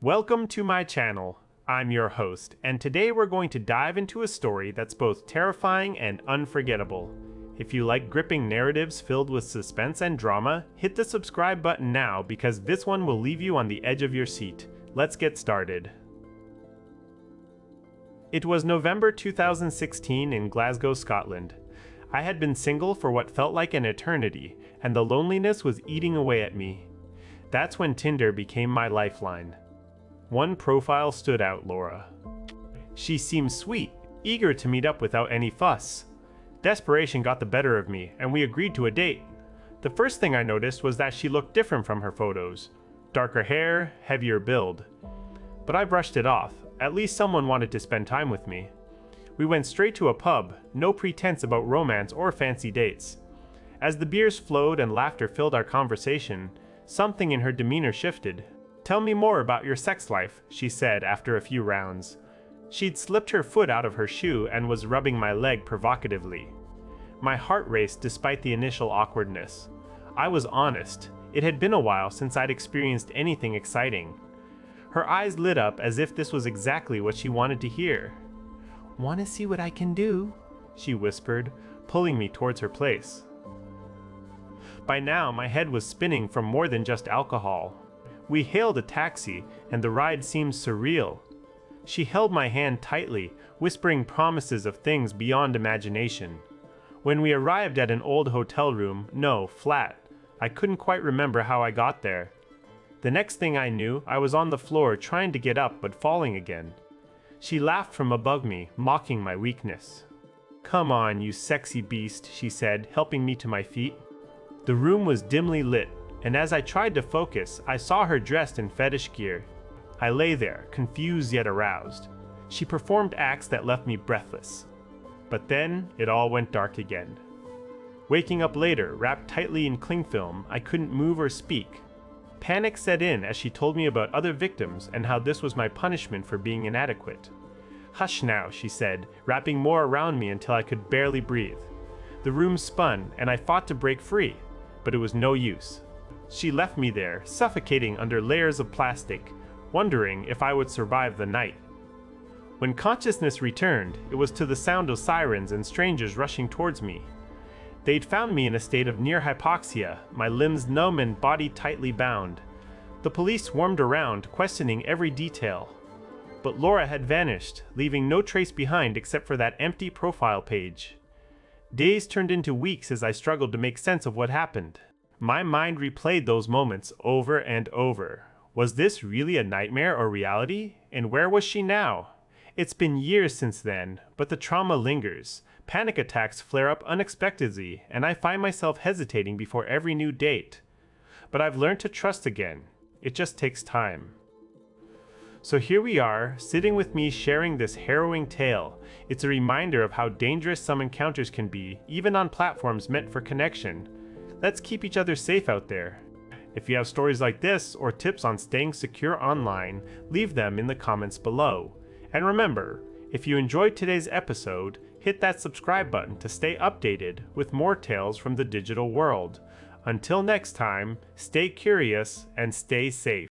Welcome to my channel. I'm your host, and today we're going to dive into a story that's both terrifying and unforgettable. If you like gripping narratives filled with suspense and drama, hit the subscribe button now because this one will leave you on the edge of your seat. Let's get started. It was November 2016 in Glasgow, Scotland. I had been single for what felt like an eternity, and the loneliness was eating away at me. That's when Tinder became my lifeline. One profile stood out, Laura. She seemed sweet, eager to meet up without any fuss. Desperation got the better of me, and we agreed to a date. The first thing I noticed was that she looked different from her photos. Darker hair, heavier build. But I brushed it off. At least someone wanted to spend time with me. We went straight to a pub, no pretense about romance or fancy dates. As the beers flowed and laughter filled our conversation, something in her demeanor shifted. "Tell me more about your sex life," she said after a few rounds. She'd slipped her foot out of her shoe and was rubbing my leg provocatively. My heart raced despite the initial awkwardness. I was honest. It had been a while since I'd experienced anything exciting. Her eyes lit up as if this was exactly what she wanted to hear. "Want to see what I can do?" she whispered, pulling me towards her place. By now, my head was spinning from more than just alcohol. We hailed a taxi, and the ride seemed surreal. She held my hand tightly, whispering promises of things beyond imagination. When we arrived at an old hotel room, no, flat, I couldn't quite remember how I got there. The next thing I knew, I was on the floor trying to get up but falling again. She laughed from above me, mocking my weakness. "Come on, you sexy beast," she said, helping me to my feet. The room was dimly lit, and as I tried to focus, I saw her dressed in fetish gear. I lay there, confused yet aroused. She performed acts that left me breathless. But then, it all went dark again. Waking up later, wrapped tightly in cling film, I couldn't move or speak. Panic set in as she told me about other victims and how this was my punishment for being inadequate. "Hush now," she said, wrapping more around me until I could barely breathe. The room spun, and I fought to break free, but it was no use. She left me there, suffocating under layers of plastic, wondering if I would survive the night. When consciousness returned, it was to the sound of sirens and strangers rushing towards me. They'd found me in a state of near hypoxia, my limbs numb and body tightly bound. The police swarmed around, questioning every detail. But Laura had vanished, leaving no trace behind except for that empty profile page. Days turned into weeks as I struggled to make sense of what happened. My mind replayed those moments over and over. Was this really a nightmare or reality? And where was she now? It's been years since then, but the trauma lingers. Panic attacks flare up unexpectedly, and I find myself hesitating before every new date. But I've learned to trust again. It just takes time. So here we are, sitting with me sharing this harrowing tale. It's a reminder of how dangerous some encounters can be, even on platforms meant for connection. Let's keep each other safe out there. If you have stories like this or tips on staying secure online, leave them in the comments below. And remember, if you enjoyed today's episode, hit that subscribe button to stay updated with more tales from the digital world. Until next time, stay curious and stay safe.